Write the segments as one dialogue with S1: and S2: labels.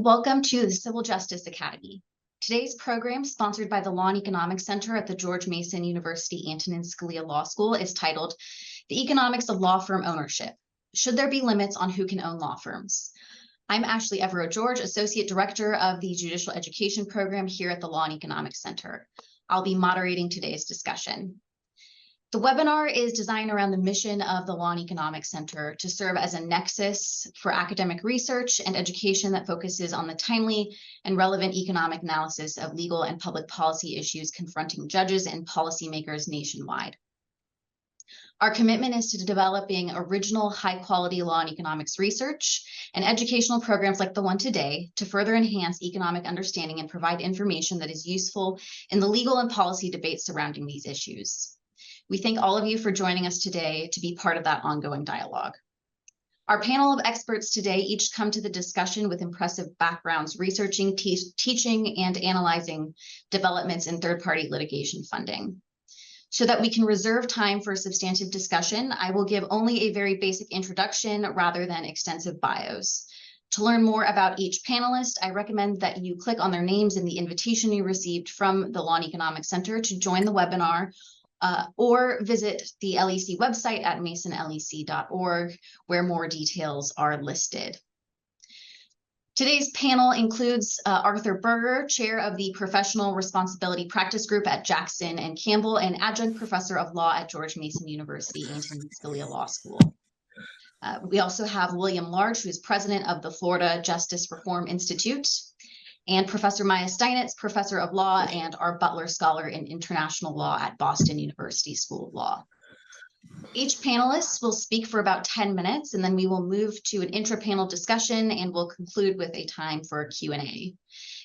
S1: Welcome to the Civil Justice Academy. Today's program, sponsored by the Law and Economics Center at the George Mason University Antonin Scalia Law School, is titled The Economics of Law Firm Ownership. Should there be limits on who can own law firms? I'm Ashley Evero-George, Associate Director of the Judicial Education Program here at the Law and Economics Center. I'll be moderating today's discussion. The webinar is designed around the mission of the Law and Economics Center to serve as a nexus for academic research and education that focuses on the timely and relevant economic analysis of legal and public policy issues confronting judges and policymakers nationwide. Our commitment is to developing original, high-quality law and economics research and educational programs like the one today to further enhance economic understanding and provide information that is useful in the legal and policy debates surrounding these issues. We thank all of you for joining us today to be part of that ongoing dialogue. Our panel of experts today each come to the discussion with impressive backgrounds researching, teaching, and analyzing developments in third-party litigation funding. So that we can reserve time for substantive discussion, I will give only a very basic introduction rather than extensive bios. To learn more about each panelist, I recommend that you click on their names in the invitation you received from the Law and Economics Center to join the webinar, or visit the LEC website at masonlec.org, where more details are listed. Today's panel includes Arthur Berger, Chair of the Professional Responsibility Practice Group at Jackson and Campbell, and Adjunct Professor of Law at George Mason University Antonin Scalia Law School. We also have William Large, who is President of the Florida Justice Reform Institute, and Professor Maya Steinitz, Professor of Law and our Butler Scholar in International Law at Boston University School of Law. Each panelist will speak for about 10 minutes, and then we will move to an intra-panel discussion, and we'll conclude with a time for a Q&A.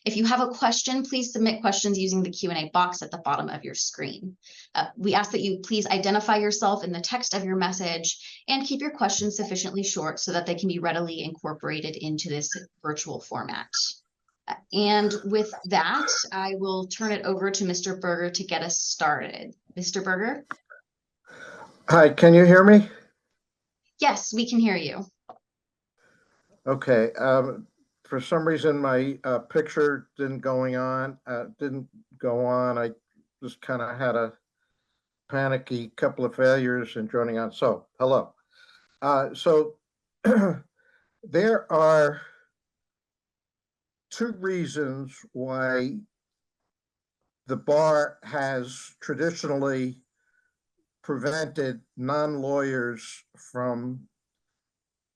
S1: If you have a question, please submit questions using the Q&A box at the bottom of your screen. We ask that you please identify yourself in the text of your message and keep your questions sufficiently short so that they can be readily incorporated into this virtual format. And with that, I will turn it over to Mr. Berger to get us started. Mr. Berger?
S2: Hi, can you hear me?
S1: Yes, we can hear you.
S2: Okay. For some reason, my picture didn't go on. I just kind of had a panicky couple of failures in joining on. So, hello. There are two reasons why the bar has traditionally prevented non-lawyers from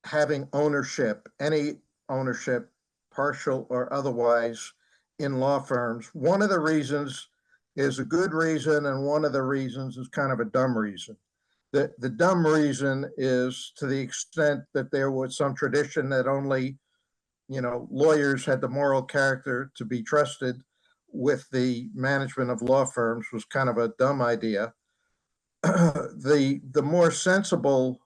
S2: having ownership, any ownership, partial or otherwise, in law firms. One of the reasons is a good reason, and one of the reasons is kind of a dumb reason. The dumb reason is to the extent that there was some tradition that only lawyers had the moral character to be trusted with the management of law firms was kind of a dumb idea. The more sensible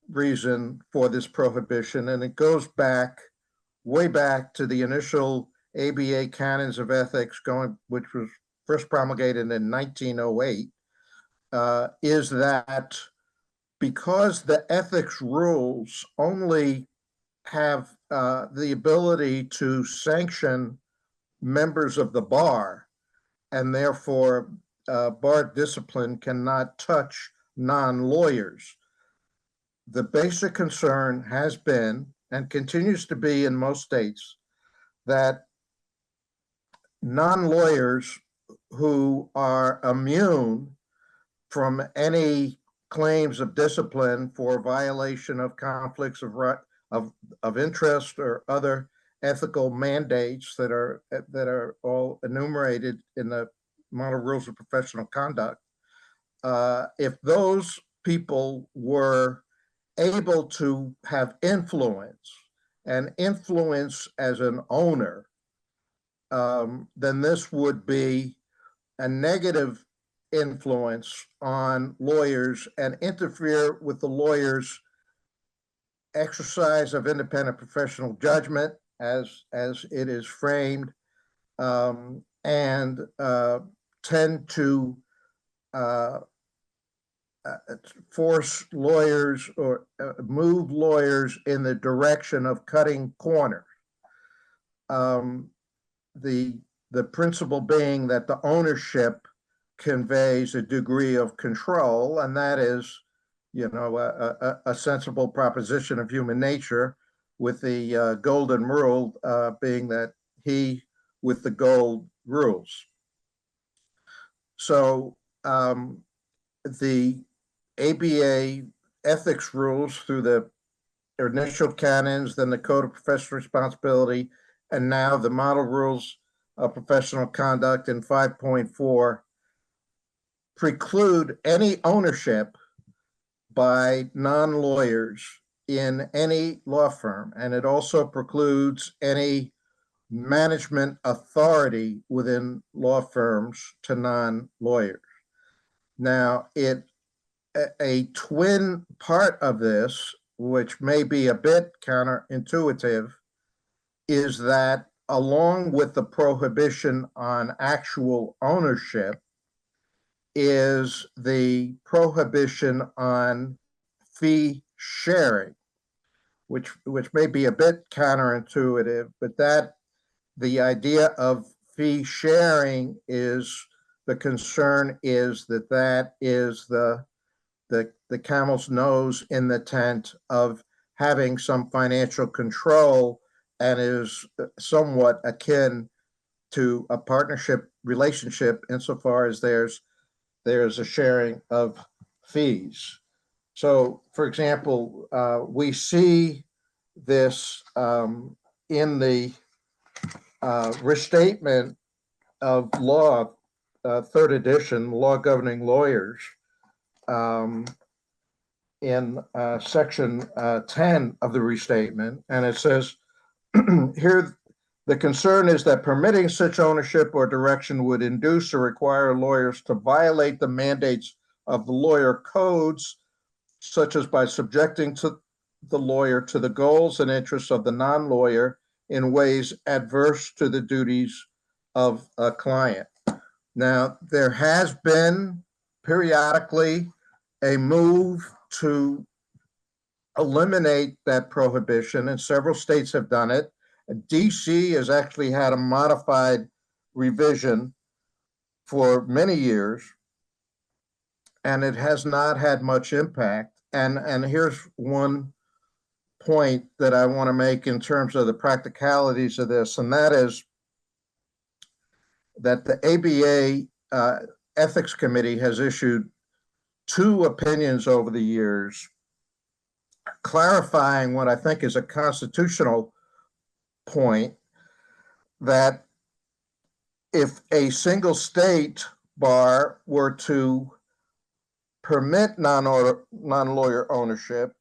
S2: reason for this prohibition, and it goes back way back to the initial ABA canons of ethics, which was first promulgated in 1908, is that because the ethics rules only have the ability to sanction members of the bar, and therefore bar discipline cannot touch non-lawyers. The basic concern has been, and continues to be in most states, that non-lawyers who are immune from any claims of discipline for violation of conflicts of interest or other ethical mandates that are all enumerated in the Model Rules of Professional Conduct. If those people were able to have influence as an owner, then this would be a negative influence on lawyers and interfere with the lawyers' exercise of independent professional judgment as it is framed, and tend to force lawyers or move lawyers in the direction of cutting corners. The principle being that the ownership conveys a degree of control, and that is, a sensible proposition of human nature, with the golden rule being that he with the gold rules. So the ABA ethics rules through the initial canons, then the Code of Professional Responsibility, and now the Model Rules of Professional Conduct in 5.4 preclude any ownership by non-lawyers in any law firm, and it also precludes any management authority within law firms to non-lawyers. Now, a twin part of this, which may be a bit counterintuitive, is that along with the prohibition on actual ownership is the prohibition on fee sharing, which may be a bit counterintuitive, but that the idea of fee sharing is, the concern is that is the camel's nose in the tent of having some financial control, and is somewhat akin to a partnership relationship insofar as there's a sharing of fees. So, for example, we see this in the restatement of law, third edition, Law Governing Lawyers, in section 10 of the restatement, and it says, here, the concern is that permitting such ownership or direction would induce or require lawyers to violate the mandates of the lawyer codes, such as by subjecting the lawyer to the goals and interests of the non-lawyer in ways adverse to the duties of a client. Now, there has been periodically a move to eliminate that prohibition, and several states have done it. DC has actually had a modified revision for many years, and it has not had much impact. And here's one point that I want to make in terms of the practicalities of this, and that is that the ABA Ethics Committee has issued 2 opinions over the years clarifying what I think is a constitutional point, that if a single state bar were to permit non-lawyer ownership,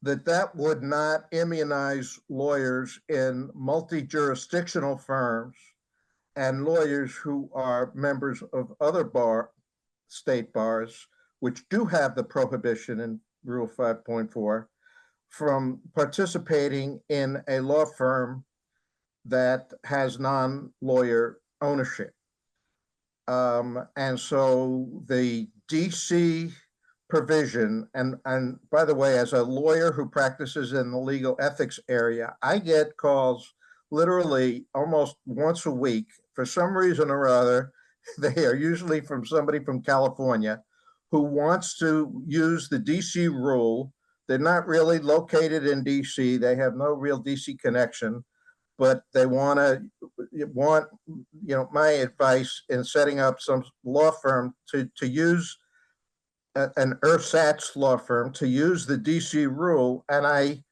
S2: that would not immunize lawyers in multi-jurisdictional firms and lawyers who are members of other state bars, which do have the prohibition in Rule 5.4, from participating in a law firm that has non-lawyer ownership. And so the DC provision, and by the way, as a lawyer who practices in the legal ethics area, I get calls literally almost once a week. For some reason or other, they are usually from somebody from California who wants to use the DC rule. They're not really located in DC. They have no real DC connection, but they want my advice in setting up some law firm to use an ersatz law firm to use the DC rule. And I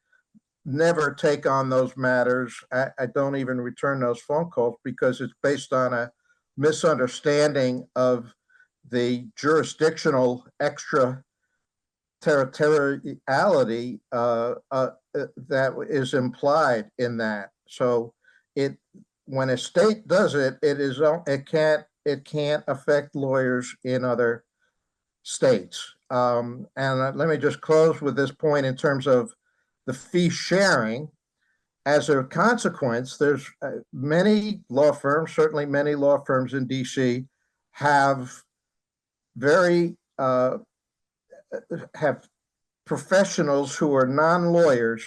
S2: never take on those matters. I don't even return those phone calls because it's based on a misunderstanding of the jurisdictional extraterritoriality that is implied in that. So when a state does it, it can't affect lawyers in other states. And let me just close with this point in terms of the fee sharing. As a consequence, there's many law firms, certainly many law firms in DC, have very uh, have professionals who are non-lawyers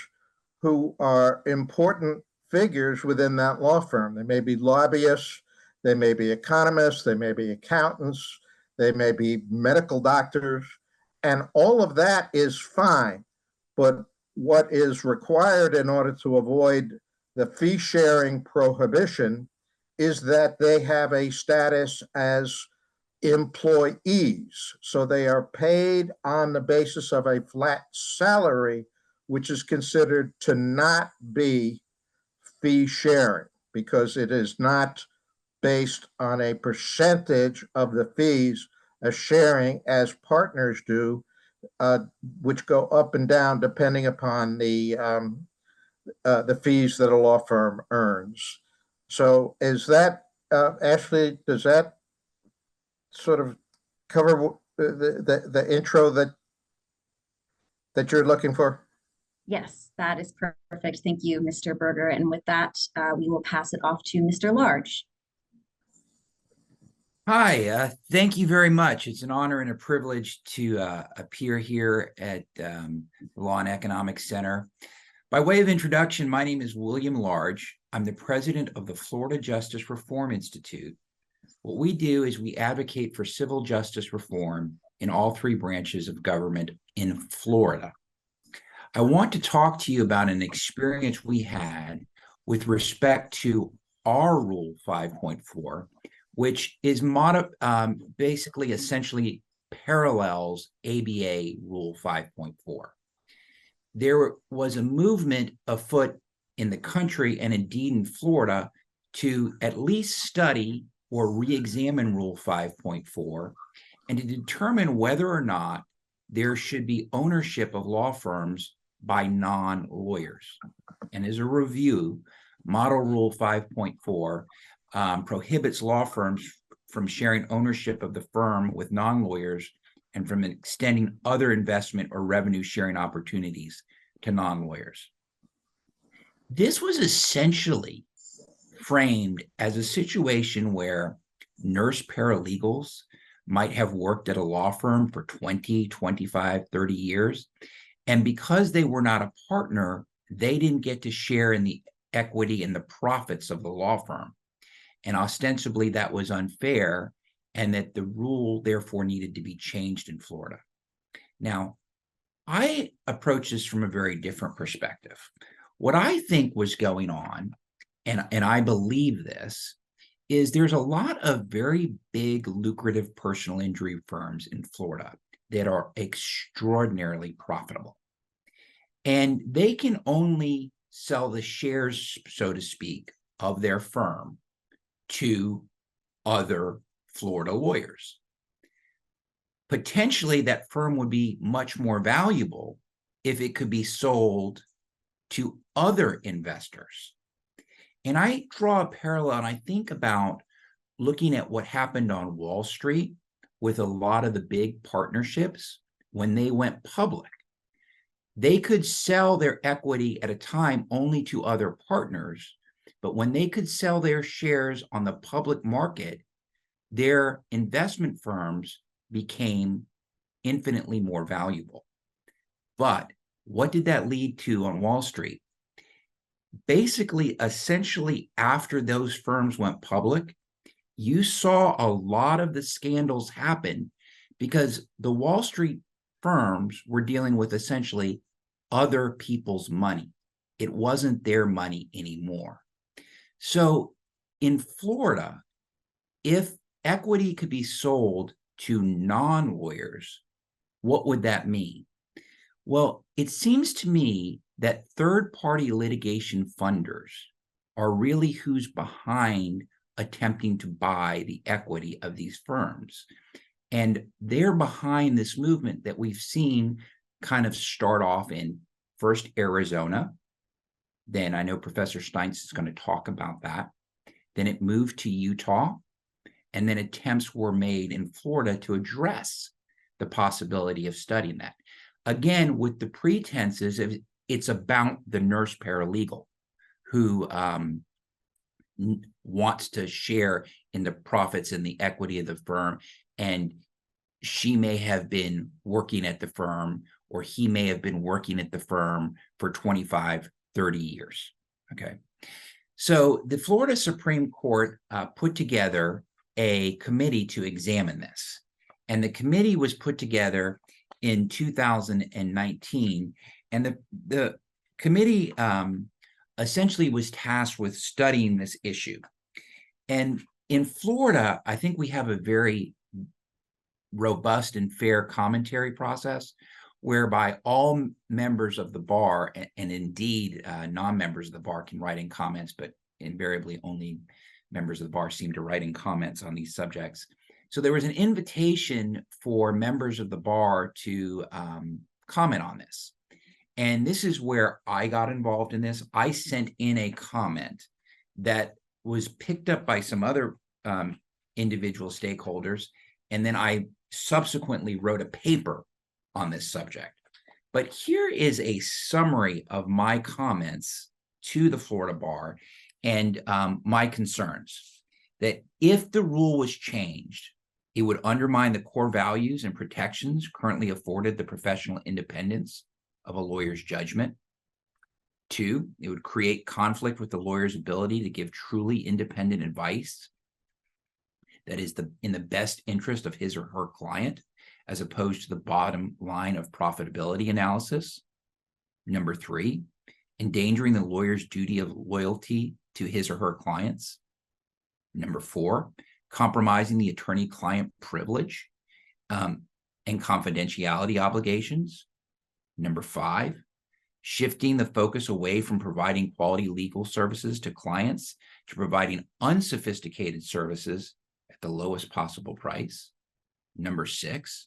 S2: who are important figures within that law firm. They may be lobbyists, they may be economists, they may be accountants, they may be medical doctors, and all of that is fine. But what is required in order to avoid the fee sharing prohibition is that they have a status as employees. So they are paid on the basis of a flat salary, which is considered to not be fee sharing because it is not based on a percentage of the fees as sharing as partners do, which go up and down depending upon the fees that a law firm earns. So is that, Ashley, does that sort of cover the intro that you're looking for?
S3: Yes, that is perfect. Thank you, Mr. Berger. And with that, we will pass it off to Mr. Large.
S4: Hi, thank you very much. It's an honor and a privilege to appear here at the Law and Economics Center. By way of introduction, my name is William Large. I'm the president of the Florida Justice Reform Institute. What we do is we advocate for civil justice reform in all three branches of government in Florida. I want to talk to you about an experience we had with respect to our Rule 5.4, which is basically essentially parallels ABA Rule 5.4. There was a movement afoot in the country and indeed in Florida to at least study or re-examine Rule 5.4 and to determine whether or not there should be ownership of law firms by non-lawyers. And as a review, Model Rule 5.4 prohibits law firms from sharing ownership of the firm with non-lawyers and from extending other investment or revenue sharing opportunities to non-lawyers. This was essentially framed as a situation where nurse paralegals might have worked at a law firm for 20, 25, 30 years. And because they were not a partner, they didn't get to share in the equity and the profits of the law firm. And ostensibly that was unfair and that the rule therefore needed to be changed in Florida. Now, I approach this from a very different perspective. What I think was going on, and I believe this, is there's a lot of very big, lucrative personal injury firms in Florida that are extraordinarily profitable. And they can only sell the shares, so to speak, of their firm to other Florida lawyers. Potentially, that firm would be much more valuable if it could be sold to other investors. And I draw a parallel, and I think about looking at what happened on Wall Street with a lot of the big partnerships when they went public. They could sell their equity at a time only to other partners, but when they could sell their shares on the public market, their investment firms became infinitely more valuable. But what did that lead to on Wall Street? Basically, essentially, after those firms went public, you saw a lot of the scandals happen because the Wall Street firms were dealing with essentially other people's money. It wasn't their money anymore. So in Florida, if equity could be sold to non-lawyers, what would that mean? Well, it seems to me that third-party litigation funders are really who's behind attempting to buy the equity of these firms. And they're behind this movement that we've seen kind of start off in first Arizona. Then I know Professor Steintz is going to talk about that. Then it moved to Utah. And then attempts were made in Florida to address the possibility of studying that. Again, with the pretenses of it's about the nurse paralegal who wants to share in the profits and the equity of the firm. And she may have been working at the firm, or he may have been working at the firm for 25, 30 years. Okay. So the Florida Supreme Court put together a committee to examine this. And the committee was put together in 2019. And the committee essentially was tasked with studying this issue. And in Florida, I think we have a very robust and fair commentary process whereby all members of the bar, and indeed non-members of the bar, can write in comments, but invariably only members of the bar seem to write in comments on these subjects. So there was an invitation for members of the bar to comment on this. And this is where I got involved in this. I sent in a comment that was picked up by some other individual stakeholders, and then I subsequently wrote a paper on this subject. But here is a summary of my comments to the Florida Bar and my concerns. That if the rule was changed, it would undermine the core values and protections currently afforded the professional independence of a lawyer's judgment. 2, it would create conflict with the lawyer's ability to give truly independent advice that is in the best interest of his or her client, as opposed to the bottom line of profitability analysis. 3, endangering the lawyer's duty of loyalty to his or her clients. 4, compromising the attorney-client privilege and confidentiality obligations. 5, shifting the focus away from providing quality legal services to clients to providing unsophisticated services at the lowest possible price. 6,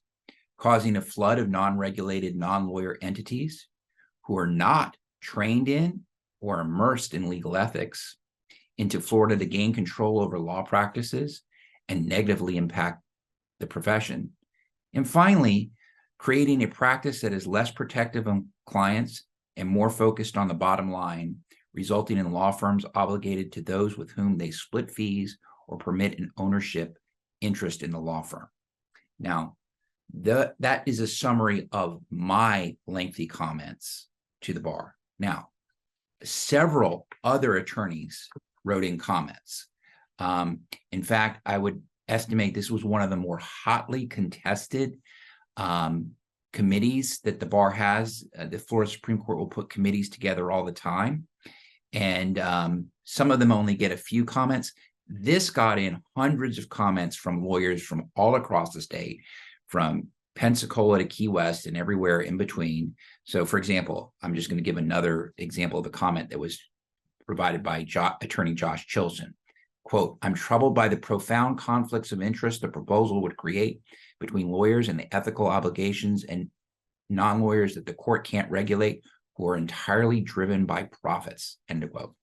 S4: causing a flood of non-regulated, non-lawyer entities who are not trained in or immersed in legal ethics into Florida to gain control over law practices and negatively impact the profession. And finally, creating a practice that is less protective of clients and more focused on the bottom line, resulting in law firms obligated to those with whom they split fees or permit an ownership interest in the law firm. Now, that is a summary of my lengthy comments to the bar. Now, several other attorneys wrote in comments. In fact, I would estimate this was one of the more hotly contested committees that the bar has. The Florida Supreme Court will put committees together all the time, and some of them only get a few comments. This got in hundreds of comments from lawyers from all across the state, from Pensacola to Key West and everywhere in between. So, for example, I'm just going to give another example of a comment that was provided by attorney Josh Chilson. Quote, "I'm troubled by the profound conflicts of interest the proposal would create between lawyers and the ethical obligations and non-lawyers that the court can't regulate, who are entirely driven by profits," end of quote.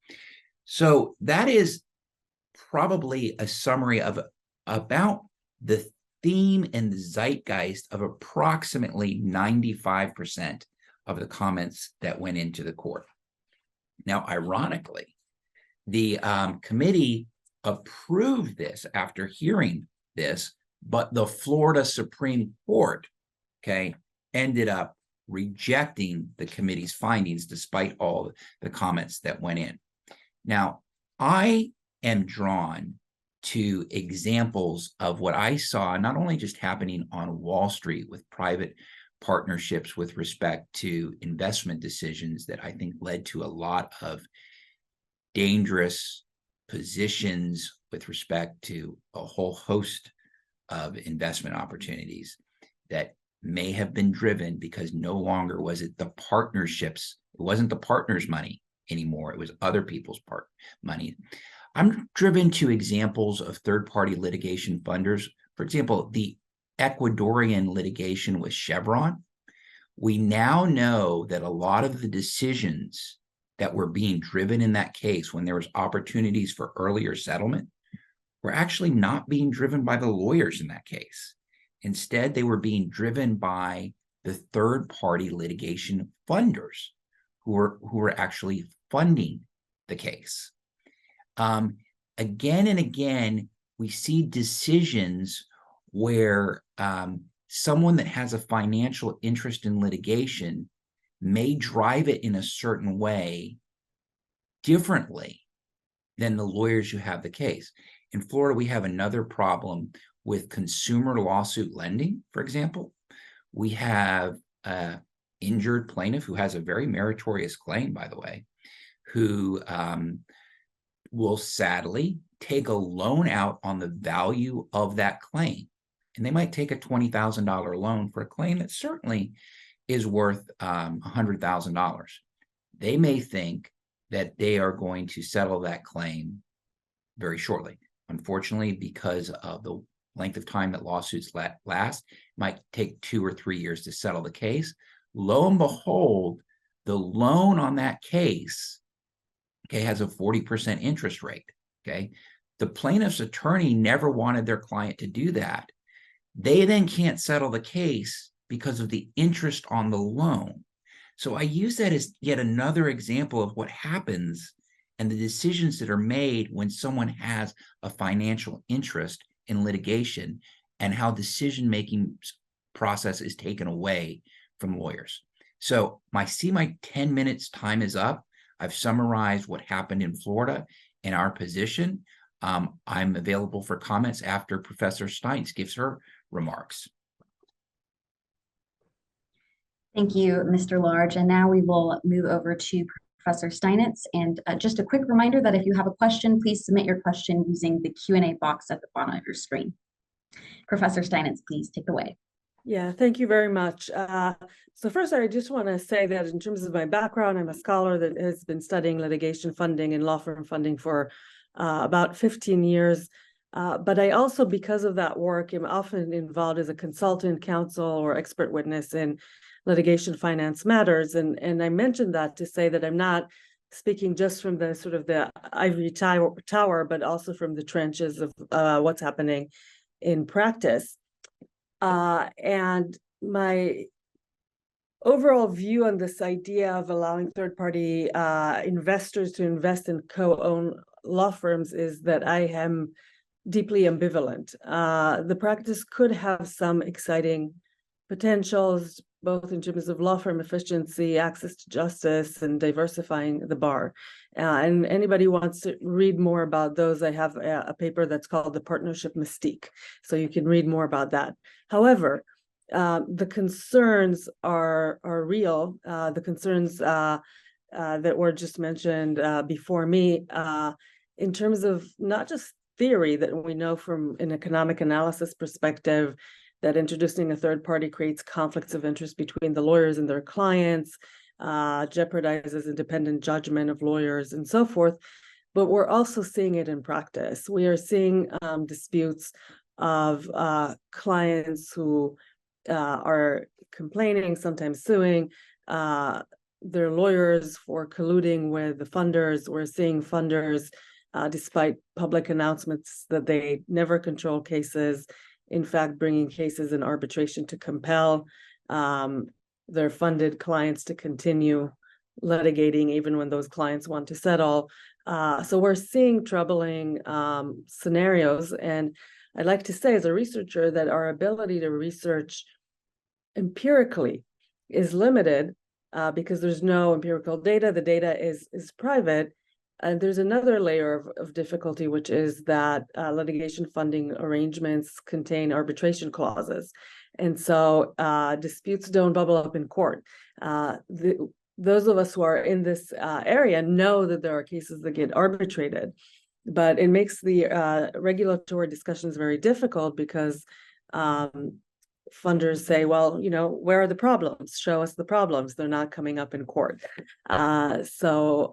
S4: So that is probably a summary of about the theme and the zeitgeist of approximately 95% of the comments that went into the court. Now, ironically, the committee approved this after hearing this, but the Florida Supreme Court, okay, ended up rejecting the committee's findings despite all the comments that went in. Now, I am drawn to examples of what I saw not only just happening on Wall Street with private partnerships with respect to investment decisions that I think led to a lot of dangerous positions with respect to a whole host of investment opportunities that may have been driven because no longer was it the partnerships, it wasn't the partners' money anymore, it was other people's money. I'm driven to examples of third-party litigation funders. For example, the Ecuadorian litigation with Chevron. We now know that a lot of the decisions that were being driven in that case when there was opportunities for earlier settlement were actually not being driven by the lawyers in that case. Instead, they were being driven by the third-party litigation funders who were actually funding the case. Again and again, we see decisions where someone that has a financial interest in litigation may drive it in a certain way differently than the lawyers who have the case. In Florida, we have another problem with consumer lawsuit lending, for example. We have an injured plaintiff who has a very meritorious claim, by the way, who will sadly take a loan out on the value of that claim. And they might take a $20,000 loan for a claim that certainly is worth $100,000. They may think that they are going to settle that claim very shortly. Unfortunately, because of the length of time that lawsuits last, it might take 2 or 3 years to settle the case. Lo and behold, the loan on that case, okay, has a 40% interest rate, okay? The plaintiff's attorney never wanted their client to do that. They then can't settle the case because of the interest on the loan. So I use that as yet another example of what happens and the decisions that are made when someone has a financial interest in litigation and how decision-making process is taken away from lawyers. So my 10 minutes time is up. I've summarized what happened in Florida and our position. I'm available for comments after Professor Steins gives her remarks.
S3: Thank you, Mr. Large. And now we will move over to Professor Steinitz. And just a quick reminder that if you have a question, please submit your question using the Q&A box at the bottom of your screen. Professor Steinitz, please take it away.
S5: Yeah, thank you very much. So first, I just want to say that in terms of my background, I'm a scholar that has been studying litigation funding and law firm funding for about 15 years. But I also, because of that work, am often involved as a consultant, counsel, or expert witness in litigation finance matters. And I mentioned that to say that I'm not speaking just from the sort of the ivory tower, but also from the trenches of what's happening in practice. And my overall view on this idea of allowing third-party investors to invest in co-own law firms is that I am deeply ambivalent. The practice could have some exciting potentials, both in terms of law firm efficiency, access to justice, and diversifying the bar. And anybody wants to read more about those, I have a paper that's called The Partnership Mystique. So you can read more about that. However, the concerns are real. The concerns that were just mentioned before me, in terms of not just theory that we know from an economic analysis perspective, that introducing a third party creates conflicts of interest between the lawyers and their clients, jeopardizes independent judgment of lawyers and so forth. But we're also seeing it in practice. We are seeing disputes of clients who are complaining, sometimes suing their lawyers for colluding with the funders. We're seeing funders, despite public announcements that they never control cases, in fact, bringing cases in arbitration to compel their funded clients to continue litigating even when those clients want to settle. So we're seeing troubling scenarios. And I'd like to say as a researcher that our ability to research empirically is limited because there's no empirical data. The data is private. And there's another layer of difficulty, which is that litigation funding arrangements contain arbitration clauses. And so disputes don't bubble up in court. Those of us who are in this area know that there are cases that get arbitrated, but it makes the regulatory discussions very difficult because funders say, well, you know, where are the problems? Show us the problems. They're not coming up in court. So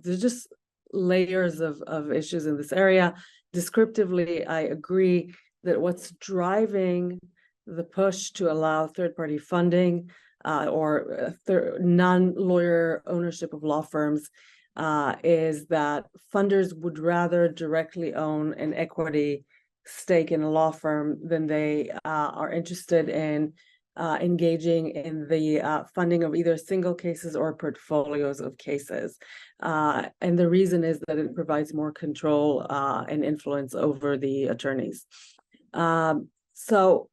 S5: there's just layers of issues in this area. Descriptively, I agree that what's driving the push to allow third-party funding or non-lawyer ownership of law firms is that funders would rather directly own an equity stake in a law firm than they are interested in engaging in the funding of either single cases or portfolios of cases. And the reason is that it provides more control and influence over the attorneys. So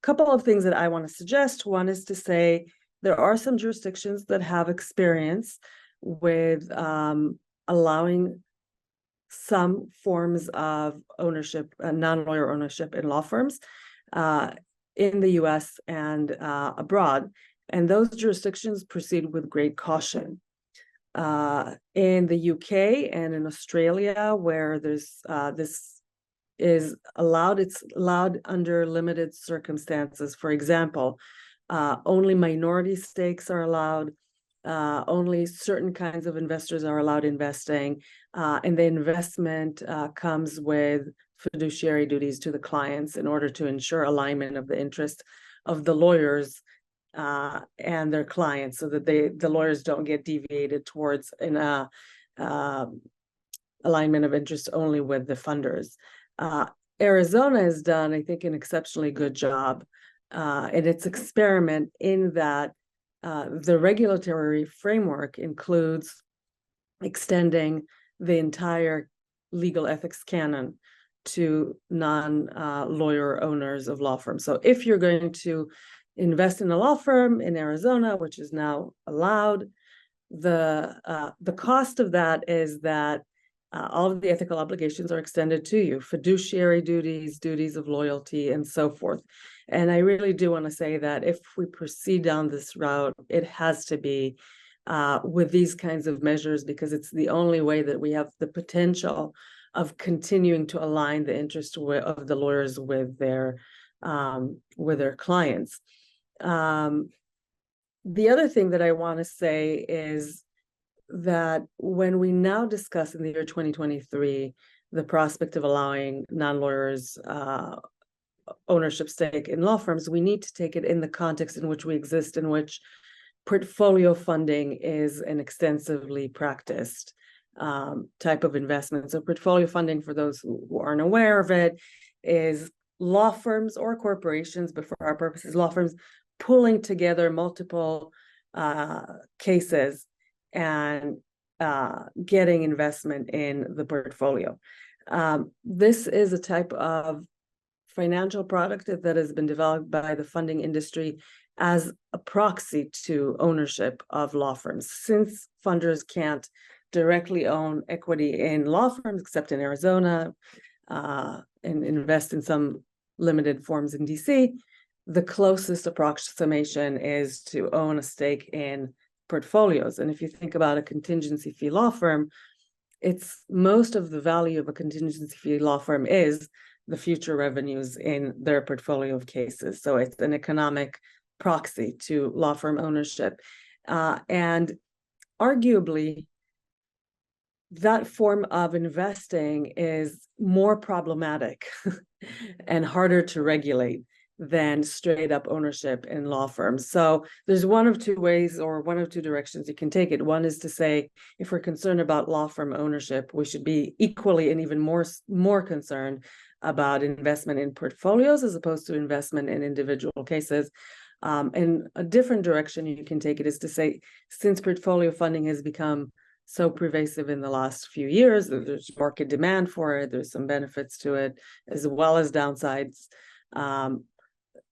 S5: couple of things that I want to suggest. One is to say there are some jurisdictions that have experience with allowing some forms of ownership, non-lawyer ownership in law firms in the US and abroad. And those jurisdictions proceed with great caution. In the UK and in Australia, where there's this is allowed, it's allowed under limited circumstances. For example, only minority stakes are allowed, only certain kinds of investors are allowed investing, and the investment comes with fiduciary duties to the clients in order to ensure alignment of the interest of the lawyers and their clients, so that the lawyers don't get deviated towards an alignment of interest only with the funders. Arizona has done, I think, an exceptionally good job in its experiment, in that the regulatory framework includes extending the entire legal ethics canon to non-lawyer owners of law firms. So if you're going to invest in a law firm in Arizona, which is now allowed, the cost of that is that all of the ethical obligations are extended to you: fiduciary duties, duties of loyalty, and so forth. And I really do want to say that if we proceed down this route, it has to be with these kinds of measures, because it's the only way that we have the potential of continuing to align the interest of the lawyers with their clients. The other thing that I want to say is that when we now discuss in the year 2023 the prospect of allowing non-lawyers ownership stake in law firms, we need to take it in the context in which we exist, in which portfolio funding is an extensively practiced type of investment. So portfolio funding, for those who aren't aware of it, is law firms or corporations, but for our purposes, law firms pulling together multiple cases and getting investment in the portfolio. This is a type of financial product that has been developed by the funding industry as a proxy to ownership of law firms. Since funders can't directly own equity in law firms, except in Arizona, and invest in some limited forms in DC, the closest approximation is to own a stake in portfolios. And if you think about a contingency fee law firm, it's most of the value of a contingency fee law firm is the future revenues in their portfolio of cases. So it's an economic proxy to law firm ownership. And arguably, that form of investing is more problematic and harder to regulate than straight up ownership in law firms. So there's one of two ways, or one of two directions you can take it. One is to say, if we're concerned about law firm ownership, we should be equally and even more concerned about investment in portfolios as opposed to investment in individual cases. And a different direction you can take it is to say, since portfolio funding has become so pervasive in the last few years, there's market demand for it, there's some benefits to it as well as downsides,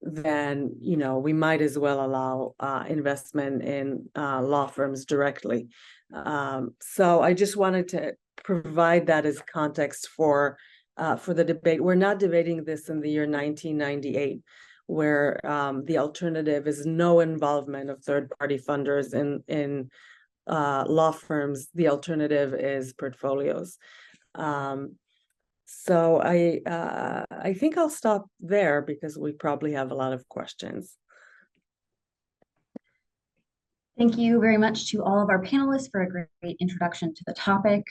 S5: then we might as well allow investment in law firms directly. So I just wanted to provide that as context for the debate. We're not debating this in the year 1998, where the alternative is no involvement of third-party funders in law firms. The alternative is portfolios. So I think I'll stop there because we probably have a lot of questions.
S3: Thank you very much to all of our panelists for a great introduction to the topic.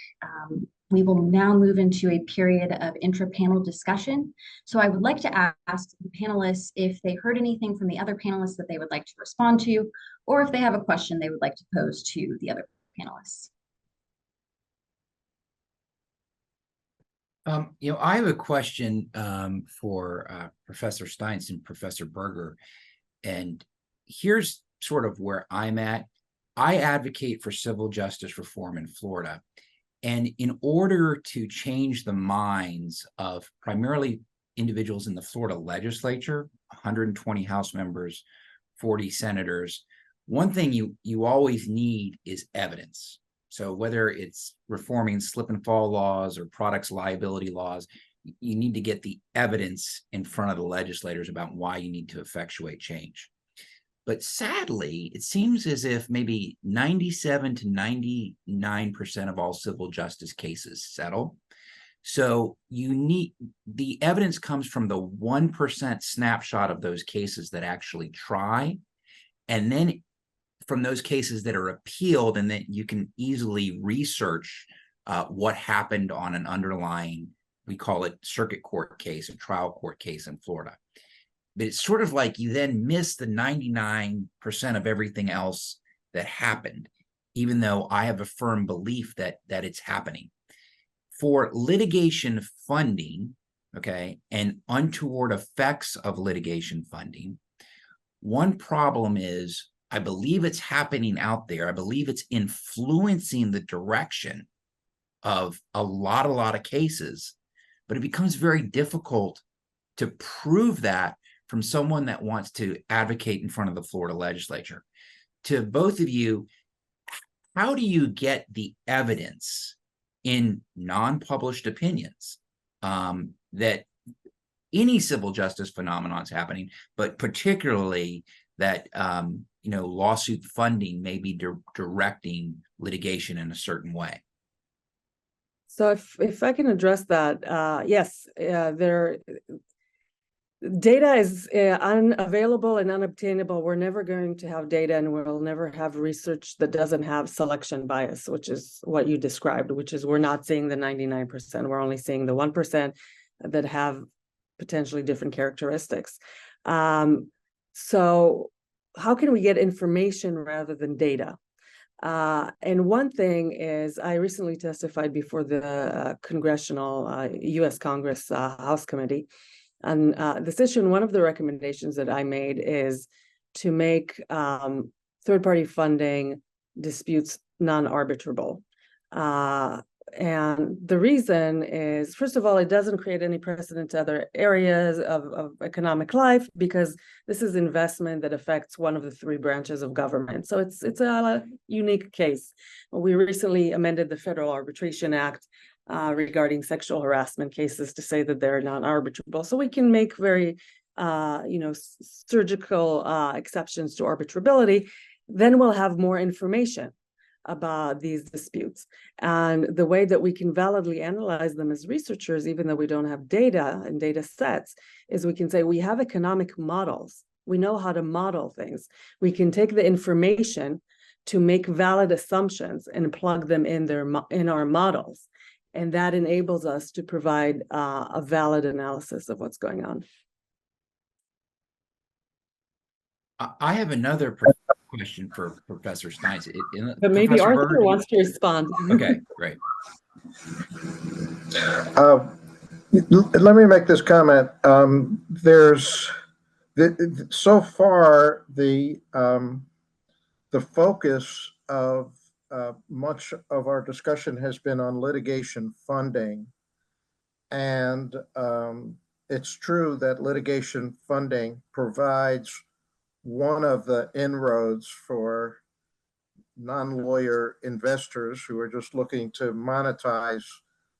S3: We will now move into a period of intra-panel discussion. So I would like to ask the panelists if they heard anything from the other panelists that they would like to respond to, or if they have a question they would like to pose to the other panelists.
S4: I have a question for Professor Steintz and Professor Berger, and here's sort of where I'm at. I advocate for civil justice reform in Florida, and in order to change the minds of primarily individuals in the Florida legislature, 120 House members, 40 senators. One thing you always need is evidence. So whether it's reforming slip and fall laws or products liability laws, you need to get the evidence in front of the legislators about why you need to effectuate change. But sadly, it seems as if maybe 97 to 99% of all civil justice cases settle. So you need, the evidence comes from the 1% snapshot of those cases that actually try, and then from those cases that are appealed, and that you can easily research what happened on an underlying, we call it circuit court case, a trial court case in Florida. But it's sort of like you then miss the 99% of everything else that happened, even though I have a firm belief that it's happening. For litigation funding, okay, and untoward effects of litigation funding, one problem is I believe it's happening out there. I believe it's influencing the direction of a lot of cases, but it becomes very difficult to prove that from someone that wants to advocate in front of the Florida legislature. To both of you, how do you get the evidence in non-published opinions that any civil justice phenomenon is happening, but particularly that lawsuit funding may be directing litigation in a certain way?
S5: So if I can address that, yes, data is unavailable and unobtainable. We're never going to have data, and we'll never have research that doesn't have selection bias, which is what you described, which is we're not seeing the 99%. We're only seeing the 1% that have potentially different characteristics. So how can we get information rather than data? And one thing is, I recently testified before the congressional U.S. Congress House Committee on this issue. And one of the recommendations that I made is to make third-party funding disputes non-arbitrable. And the reason is, first of all, it doesn't create any precedent to other areas of economic life, because this is investment that affects one of the three branches of government. So it's a unique case. We recently amended the Federal Arbitration Act regarding sexual harassment cases to say that they're non-arbitrable. So we can make very, surgical exceptions to arbitrability. Then we'll have more information about these disputes. And the way that we can validly analyze them as researchers, even though we don't have data and data sets, is we can say we have economic models. We know how to model things. We can take the information to make valid assumptions and plug them in our models. And that enables us to provide a valid analysis of what's going on.
S4: I have another question for Professor Stein.
S5: But maybe
S4: Professor
S5: Arthur
S4: Berger,
S5: wants to respond.
S4: Okay, great.
S2: Let me make this comment. So far, the focus of much of our discussion has been on litigation funding. And it's true that litigation funding provides one of the inroads for non-lawyer investors who are just looking to monetize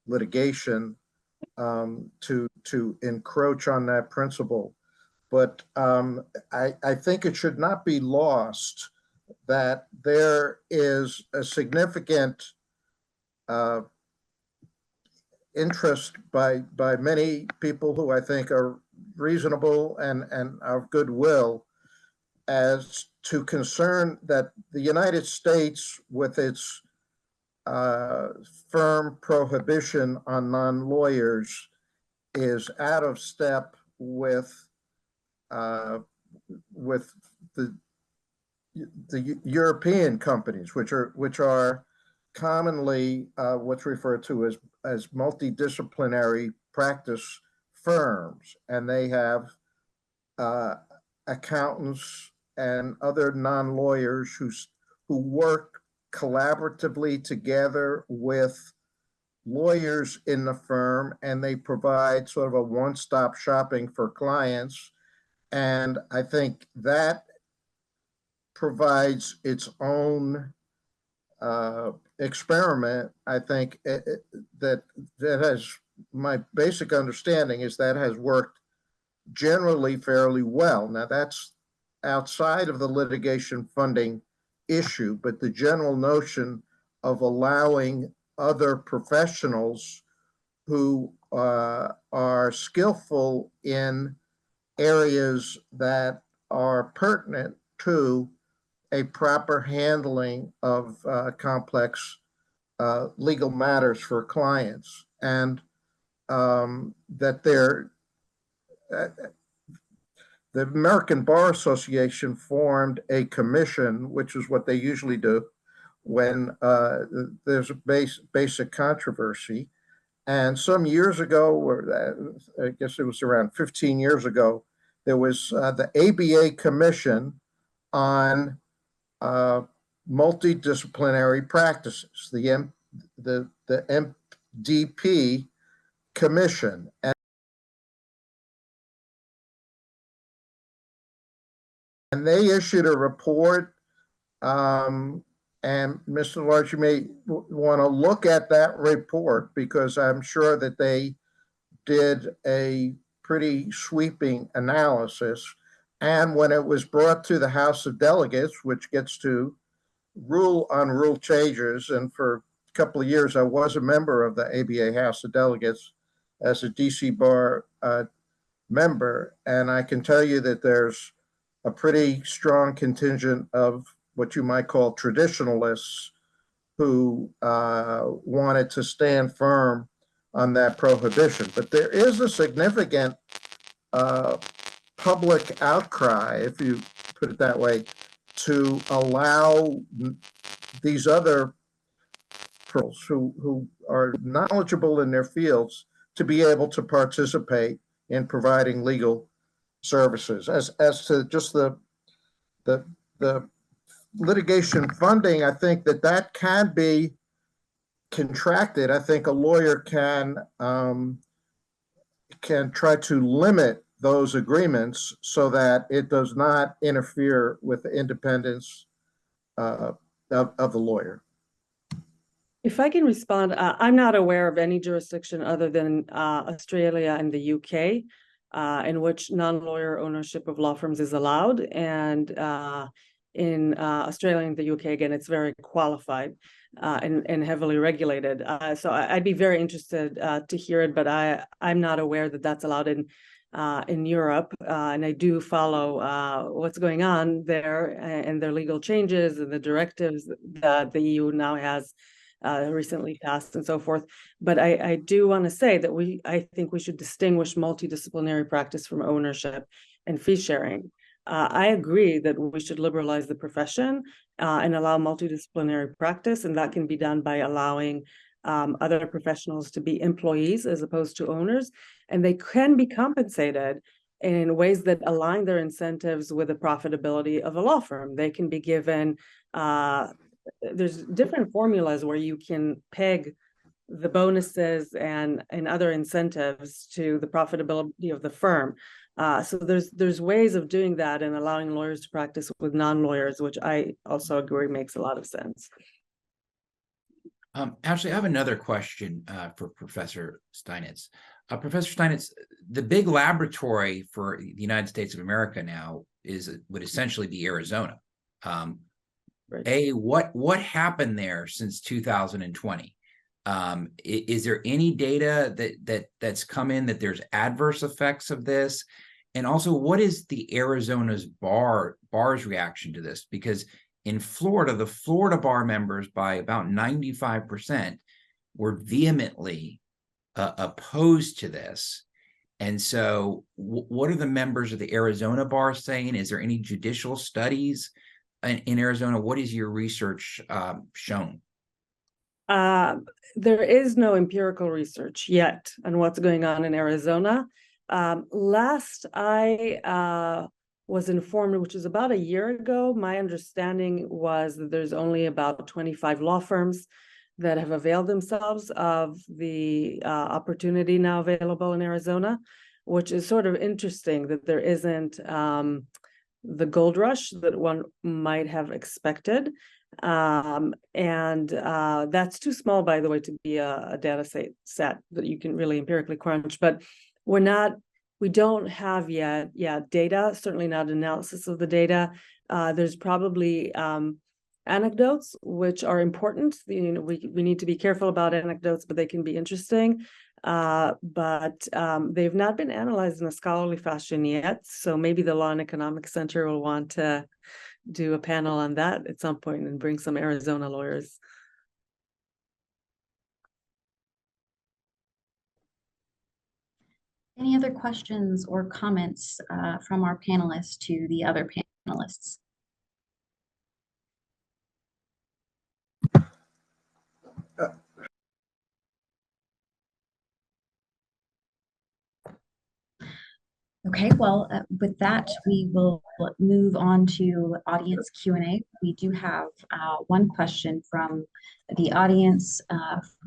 S2: litigation to encroach on that principle. But I think it should not be lost that there is a significant interest by many people who I think are reasonable and of goodwill as to concern that the United States, with its firm prohibition on non-lawyers, is out of step with the European companies, which are commonly what's referred to as multidisciplinary practice firms, and they have accountants and other non-lawyers who work collaboratively together with lawyers in the firm, and they provide sort of a one-stop shopping for clients. And I think that provides its own experiment. I think that has, my basic understanding is that has worked generally fairly well. Now, that's outside of the litigation funding issue, but the general notion of allowing other professionals who are skillful in areas that are pertinent to a proper handling of complex legal matters for clients, and that the American Bar Association formed a commission, which is what they usually do when there's a basic controversy. And some years ago, or I guess it was around 15 years ago, there was the ABA Commission on multidisciplinary practices, the MDP Commission. And they issued a report, and Mr. Large, you may want to look at that report, because I'm sure that they did a pretty sweeping analysis. And when it was brought to the House of Delegates, which gets to rule on rule changes, and for a couple of years I was a member of the ABA House of Delegates as a DC Bar member, and I can tell you that there's a pretty strong contingent of what you might call traditionalists who wanted to stand firm on that prohibition. But there is a significant public outcry, if you put it that way, to allow these other pros who are knowledgeable in their fields to be able to participate in providing legal services. As to just the litigation funding, I think that can be contracted. I think a lawyer can try to limit those agreements so that it does not interfere with the independence of the lawyer.
S5: If I can respond, I'm not aware of any jurisdiction other than Australia and the UK in which non-lawyer ownership of law firms is allowed. And in Australia and the UK, again, it's very qualified and heavily regulated. So I'd be very interested to hear it, but I'm not aware that that's allowed in Europe. And I do follow what's going on there and their legal changes and the directives that the EU now has recently passed and so forth. But I do want to say that I think we should distinguish multidisciplinary practice from ownership and fee sharing. I agree that we should liberalize the profession and allow multidisciplinary practice, and that can be done by allowing other professionals to be employees as opposed to owners, and they can be compensated in ways that align their incentives with the profitability of a law firm. They can be given there's different formulas where you can peg the bonuses and other incentives to the profitability of the firm. So there's ways of doing that and allowing lawyers to practice with non-lawyers, which I also agree makes a lot of sense.
S4: Actually, I have another question for Professor Steinitz. Professor Steinitz, the big laboratory for the United States of America now would essentially be Arizona. Right. What happened there since 2020? Is there any data that's come in that there's adverse effects of this? And also, what is the Arizona's bar's reaction to this? Because in Florida, the Florida bar members by about 95% were vehemently opposed to this. And so what are the members of the Arizona bar saying? Is there any judicial studies in Arizona? What is your research shown?
S5: There is no empirical research yet on what's going on in Arizona. Last I was informed, which is about a year ago, my understanding was that there's only about 25 law firms that have availed themselves of the opportunity now available in Arizona, which is sort of interesting that there isn't the gold rush that one might have expected. That's too small, by the way, to be a data set that you can really empirically crunch, but we don't have yet data, certainly not analysis of the data. There's probably anecdotes, which are important. You know, we need to be careful about anecdotes, but they can be interesting. But they've not been analyzed in a scholarly fashion yet. So maybe the Law and Economics Center will want to do a panel on that at some point and bring some Arizona lawyers.
S3: Any other questions or comments from our panelists to the other panelists? Okay, well, with that, we will move on to audience Q&A. We do have one question from the audience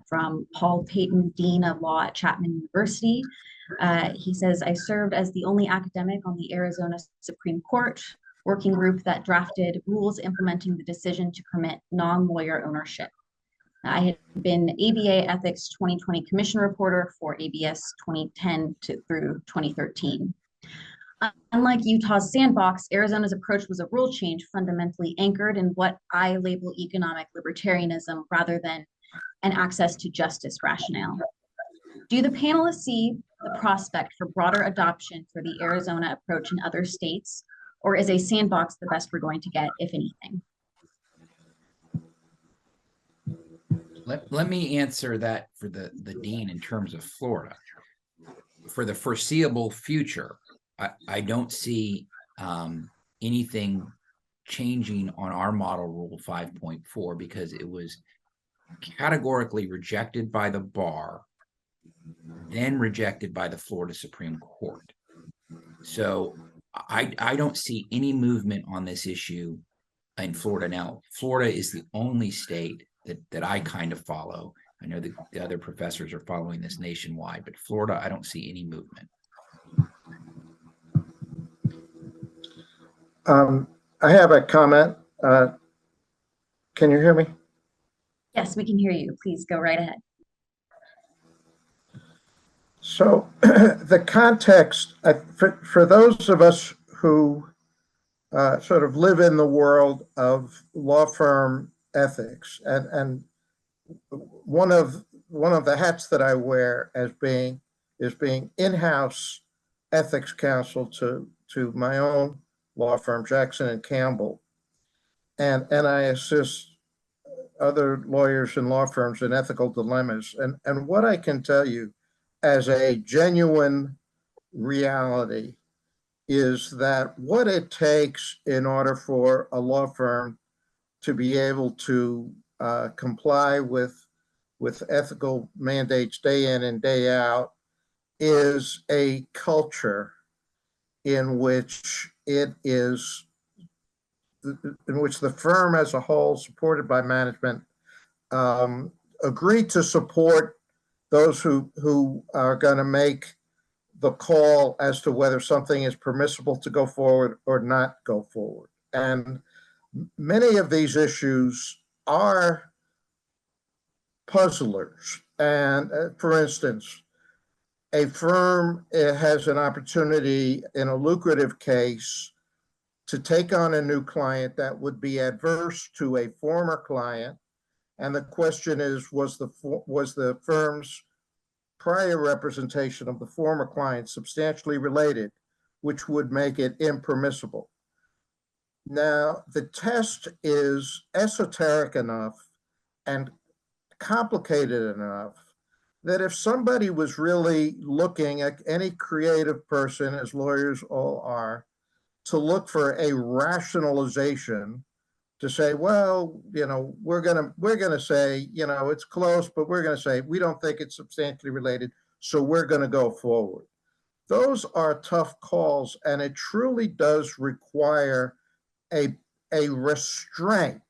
S3: from Paul Payton, Dean of Law at Chapman University. He says, I served as the only academic on the Arizona Supreme Court working group that drafted rules implementing the decision to permit non-lawyer ownership. I had been ABA Ethics 2020 Commission reporter for ABS 2010 through 2013. Unlike Utah's sandbox, Arizona's approach was a rule change fundamentally anchored in what I label economic libertarianism rather than an access to justice rationale. Do the panelists see the prospect for broader adoption for the Arizona approach in other states, or is a sandbox the best we're going to get, if anything?
S4: Let me answer that for the dean in terms of Florida. For the foreseeable future, I don't see anything changing on our model rule 5.4 because it was categorically rejected by the bar, then rejected by the Florida Supreme Court. So I don't see any movement on this issue in Florida. Now, Florida is the only state that I kind of follow. I know the other professors are following this nationwide, but Florida, I don't see any movement.
S2: I have a comment. Can you hear me?
S3: Yes, we can hear you. Please go right ahead.
S2: So the context, for those of us who sort of live in the world of law firm ethics, and one of the hats that I wear as being in-house ethics counsel to my own law firm, Jackson and Campbell, and I assist other lawyers and law firms in ethical dilemmas. And what I can tell you as a genuine reality is that what it takes in order for a law firm to be able to comply with ethical mandates day in and day out is a culture in which the firm as a whole, supported by management, agree to support those who are going to make the call as to whether something is permissible to go forward or not go forward. And many of these issues are puzzlers. And for instance, a firm has an opportunity in a lucrative case to take on a new client that would be adverse to a former client. And the question is, was the firm's prior representation of the former client substantially related, which would make it impermissible? Now, the test is esoteric enough and complicated enough that if somebody was really looking at any creative person, as lawyers all are, to look for a rationalization to say, well, you know, we're gonna say, you know, it's close, but we're gonna say we don't think it's substantially related, so we're gonna go forward. Those are tough calls, and it truly does require a restraint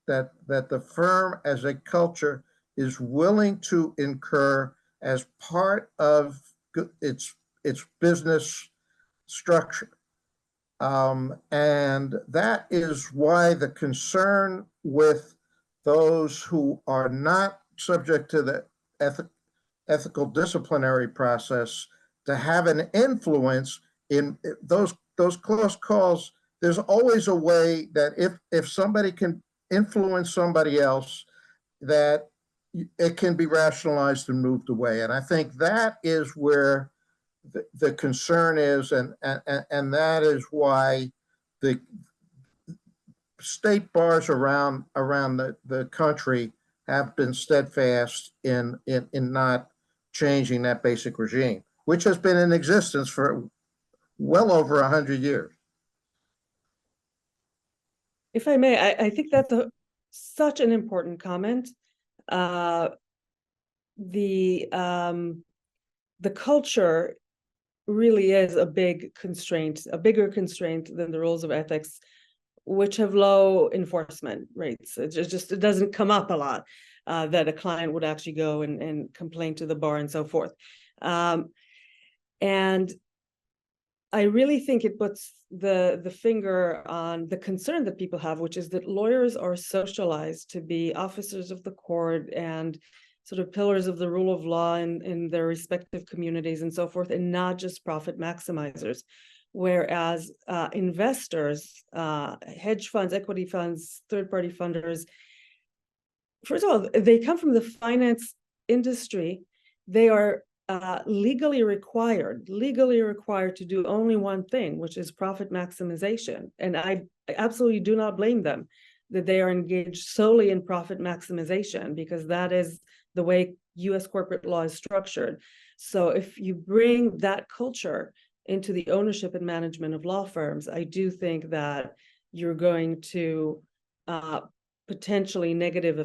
S2: that the firm as a culture is willing to incur as part of its business structure. And that is why the concern with those who are not subject to the ethical disciplinary process to have an influence in those close calls. There's always a way that if somebody can influence somebody else, that it can be rationalized and moved away. And I think that is where the concern is, and that is why the state bars around the country have been steadfast in not changing that basic regime, which has been in existence for well over 100 years.
S5: If I may, I think that's such an important comment. The culture really is a big constraint, a bigger constraint than the rules of ethics, which have low enforcement rates. It doesn't come up a lot that a client would actually go and complain to the bar and so forth. And I really think it puts the finger on the concern that people have, which is that lawyers are socialized to be officers of the court and sort of pillars of the rule of law in their respective communities and so forth, and not just profit maximizers. Whereas investors, hedge funds, equity funds, third-party funders, first of all, they come from the finance industry. They are legally required to do only one thing, which is profit maximization. And I absolutely do not blame them that they are engaged solely in profit maximization, because that is the way US corporate law is structured. So if you bring that culture into the ownership and management of law firms, I do think that you're going to potentially negatively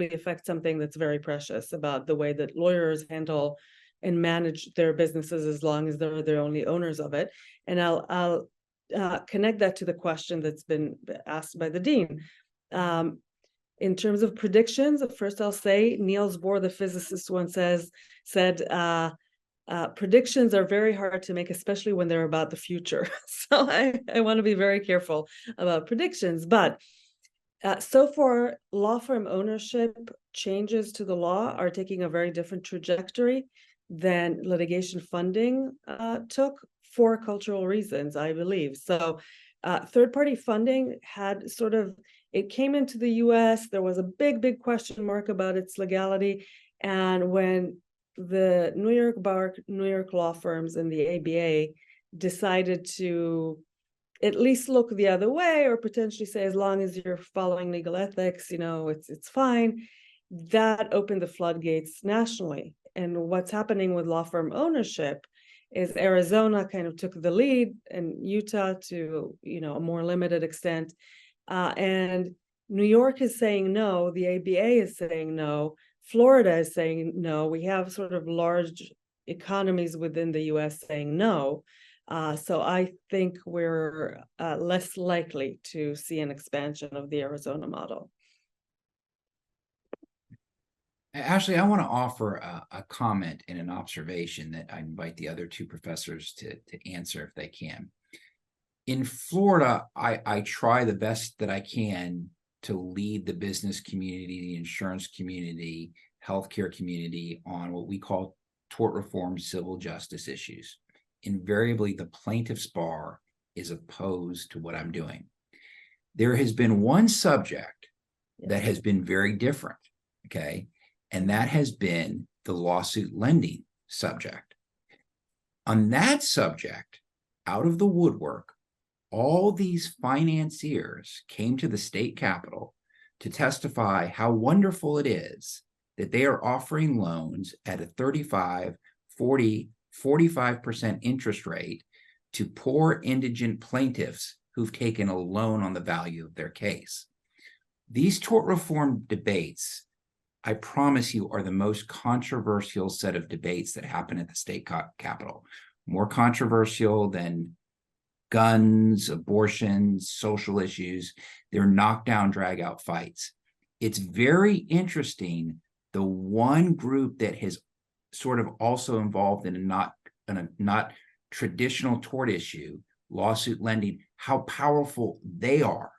S5: affect something that's very precious about the way that lawyers handle and manage their businesses, as long as they're the only owners of it. And I'll connect that to the question that's been asked by the dean. In terms of predictions, first I'll say Niels Bohr, the physicist, once said, predictions are very hard to make, especially when they're about the future. So I want to be very careful about predictions. But so far, law firm ownership changes to the law are taking a very different trajectory than litigation funding took, for cultural reasons, I believe. So third-party funding had it came into the US, there was a big question mark about its legality. And when the New York Bar, New York law firms, and the ABA decided to at least look the other way, or potentially say, as long as you're following legal ethics, it's fine, that opened the floodgates nationally. And what's happening with law firm ownership is Arizona kind of took the lead, and Utah to a more limited extent. And New York is saying no, the ABA is saying no, Florida is saying no. We have sort of large economies within the US saying no. So I think we're less likely to see an expansion of the Arizona model.
S4: Ashley, I want to offer a comment and an observation that I invite the other two professors to answer if they can. In Florida, I try the best that I can to lead the business community, the insurance community, healthcare community on what we call tort reform civil justice issues. Invariably, the plaintiff's bar is opposed to what I'm doing. There has been one subject that has been very different, okay? And that has been the lawsuit lending subject. On that subject, out of the woodwork, all these financiers came to the state capitol to testify how wonderful it is that they are offering loans at a 35, 40, 45% interest rate to poor indigent plaintiffs who've taken a loan on the value of their case. These tort reform debates, I promise you, are the most controversial set of debates that happen at the state capitol. More controversial than guns, abortions, social issues. They're knockdown, drag out fights. It's very interesting. The one group that has sort of also involved in a not traditional tort issue, lawsuit lending, how powerful they are.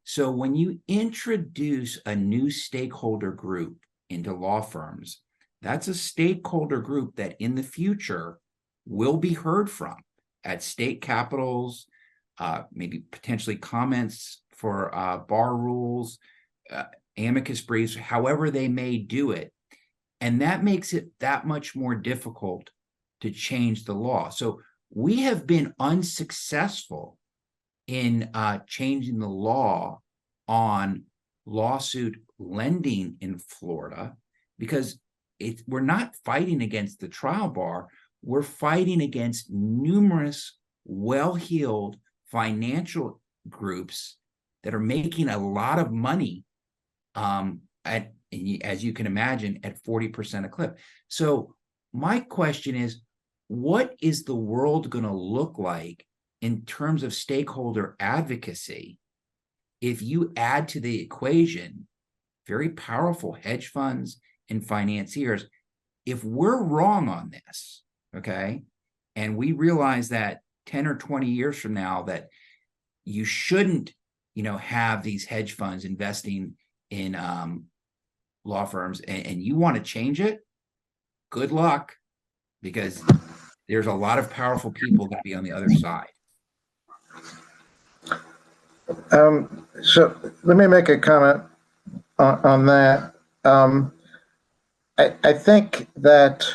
S4: So when you introduce a new stakeholder group into law firms, that's a stakeholder group that in the future will be heard from at state capitals, maybe potentially comments for bar rules, amicus briefs, however they may do it. And that makes it that much more difficult to change the law. So we have been unsuccessful in changing the law on lawsuit lending in Florida because we're not fighting against the trial bar. We're fighting against numerous well-heeled financial groups that are making a lot of money as you can imagine, at 40% a clip. So my question is, what is the world going to look like in terms of stakeholder advocacy if you add to the equation very powerful hedge funds and financiers? If we're wrong on this, okay, and we realize that 10 or 20 years from now that you shouldn't, have these hedge funds investing in law firms, and you want to change it, good luck, because there's a lot of powerful people going to be on the other side.
S2: So let me make a comment on that. I think that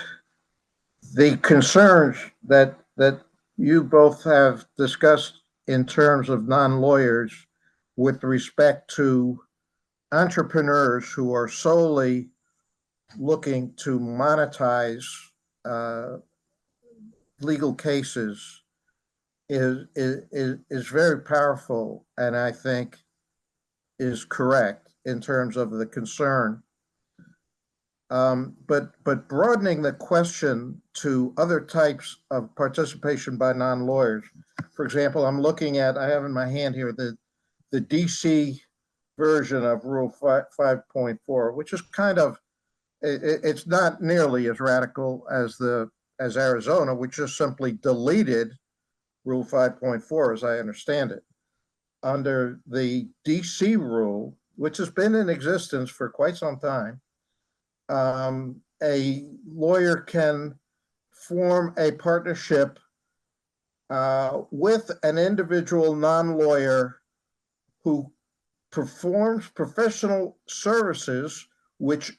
S2: the concerns that you both have discussed in terms of non-lawyers with respect to entrepreneurs who are solely looking to monetize legal cases is very powerful, and I think is correct in terms of the concern. But broadening the question to other types of participation by non-lawyers. For example, I have in my hand here the DC version of Rule 5.4, which is kind of, it's not nearly as radical as Arizona, which just simply deleted Rule 5.4, as I understand it. Under the DC rule, which has been in existence for quite some time, a lawyer can form a partnership with an individual non-lawyer who performs professional services which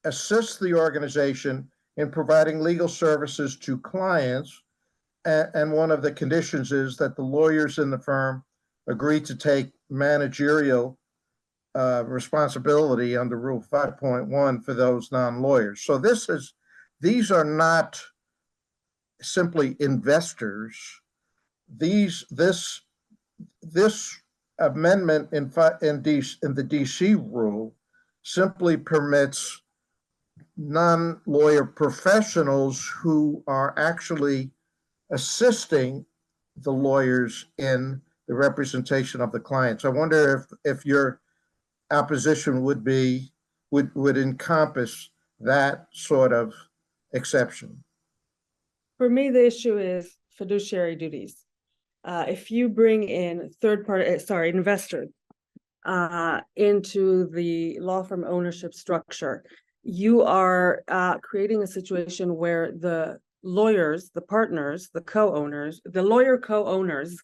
S2: assists the organization in providing legal services to clients. And one of the conditions is that the lawyers in the firm agree to take managerial responsibility under Rule 5.1 for those non-lawyers. So these are not simply investors. This amendment in the DC rule simply permits non-lawyer professionals who are actually assisting the lawyers in the representation of the clients. I wonder if your opposition would encompass that sort of exception.
S5: For me, the issue is fiduciary duties. If you bring in investors into the law firm ownership structure, you are creating a situation where the lawyers, the partners, the co-owners, the lawyer co-owners,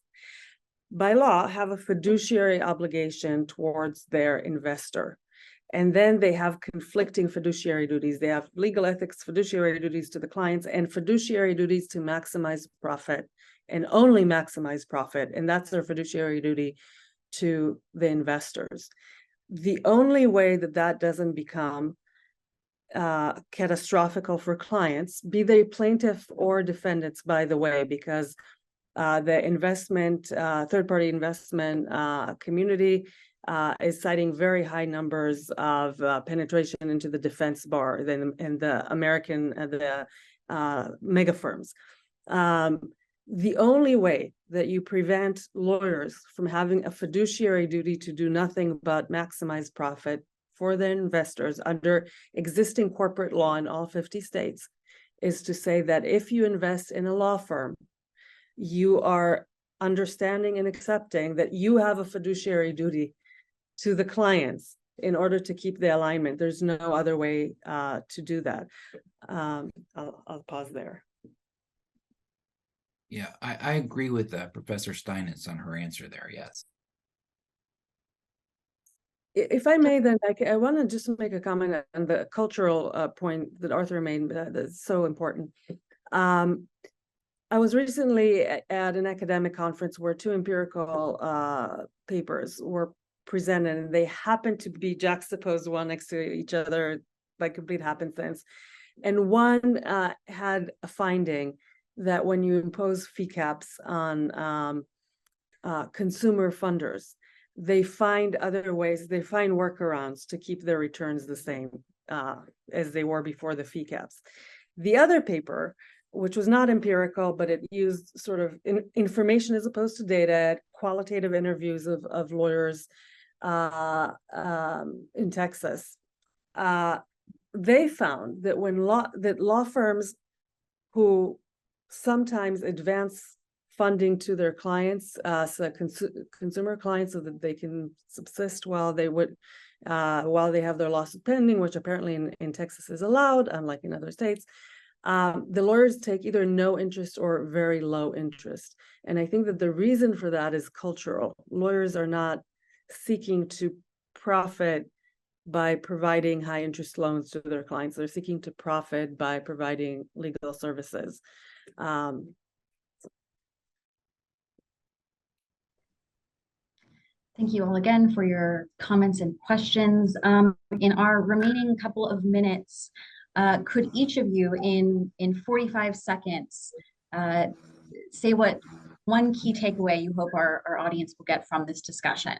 S5: by law, have a fiduciary obligation towards their investor. And then they have conflicting fiduciary duties. They have legal ethics, fiduciary duties to the clients, and fiduciary duties to maximize profit and only maximize profit. And that's their fiduciary duty to the investors. The only way that doesn't become catastrophical for clients, be they plaintiff or defendants, by the way, because the investment, third-party investment community is citing very high numbers of penetration into the defense bar in the American, mega firms. the only way that you prevent lawyers from having a fiduciary duty to do nothing but maximize profit for their investors under existing corporate law in all 50 states is to say that if you invest in a law firm, you are understanding and accepting that you have a fiduciary duty to the clients in order to keep the alignment. There's no other way to do that. I'll pause there.
S4: Yeah, I agree with Professor Steinitz on her answer there, yes.
S5: If I may, then I want to just make a comment on the cultural point that Arthur made that's so important. I was recently at an academic conference where two empirical papers were presented, and they happened to be juxtaposed one next to each other by complete happenstance. And one had a finding that when you impose fee caps on consumer funders, they find other ways, they find workarounds to keep their returns the same as they were before the fee caps. The other paper, which was not empirical, but it used sort of information as opposed to data, qualitative interviews of lawyers in Texas. They found that when law firms who sometimes advance funding to their clients, consumer clients, so that they can subsist while they have their lawsuit pending, which apparently in Texas is allowed, unlike in other states. The lawyers take either no interest or very low interest. And I think that the reason for that is cultural. Lawyers are not seeking to profit by providing high interest loans to their clients. They're seeking to profit by providing legal services.
S3: Thank you all again for your comments and questions. In our remaining couple of minutes, could each of you in 45 seconds say what one key takeaway you hope our audience will get from this discussion?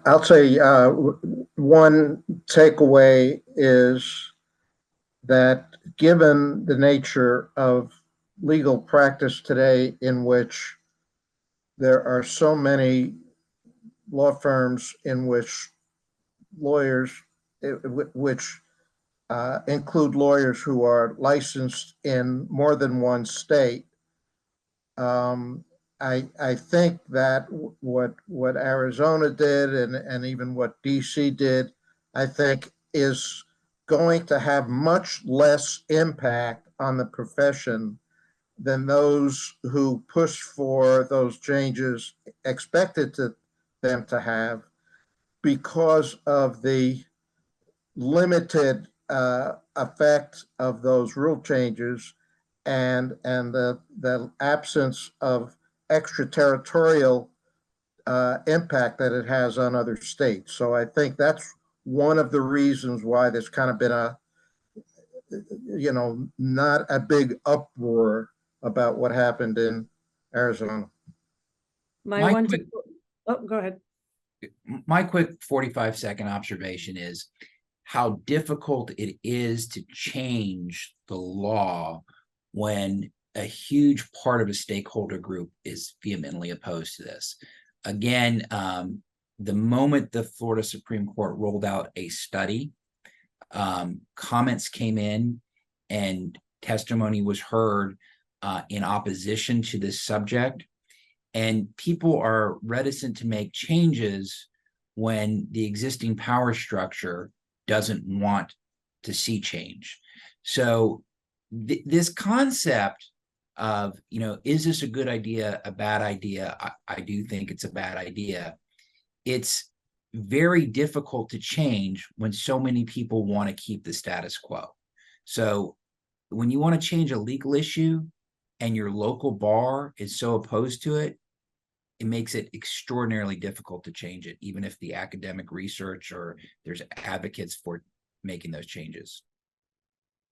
S2: I'll say one takeaway is that given the nature of legal practice today, in which there are so many law firms in which lawyers, which include lawyers who are licensed in more than one state, I think that what Arizona did and even what DC did, I think is going to have much less impact on the profession than those who push for those changes expected them to have, because of the limited effect of those rule changes and the absence of extraterritorial impact that it has on other states. So I think that's one of the reasons why there's kind of been not a big uproar about what happened in Arizona.
S5: Go ahead.
S4: My quick 45-second observation is how difficult it is to change the law when a huge part of a stakeholder group is vehemently opposed to this. Again, the moment the Florida Supreme Court rolled out a study, comments came in and testimony was heard in opposition to this subject. And people are reticent to make changes when the existing power structure doesn't want to see change. So this concept of, is this a good idea, a bad idea? I do think it's a bad idea. It's very difficult to change when so many people want to keep the status quo. So when you want to change a legal issue and your local bar is so opposed to it, it makes it extraordinarily difficult to change it, even if the academic research or there's advocates for making those changes.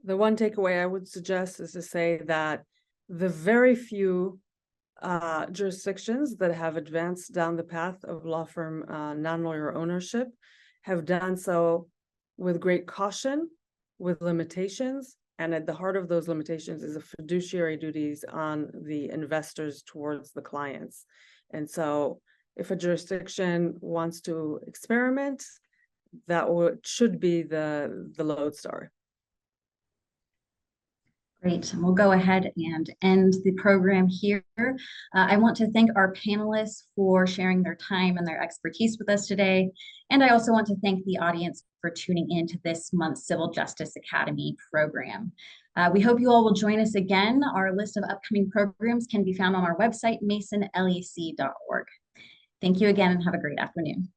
S5: The one takeaway I would suggest is to say that the very few jurisdictions that have advanced down the path of law firm non-lawyer ownership have done so with great caution with limitations. And at the heart of those limitations is the fiduciary duties on the investors towards the clients. And so if a jurisdiction wants to experiment, that should be the lodestar.
S3: Great. We'll go ahead and end the program here. I want to thank our panelists for sharing their time and their expertise with us today. And I also want to thank the audience for tuning in to this month's Civil Justice Academy program. We hope you all will join us again. Our list of upcoming programs can be found on our website, masonlec.org. Thank you again and have a great afternoon.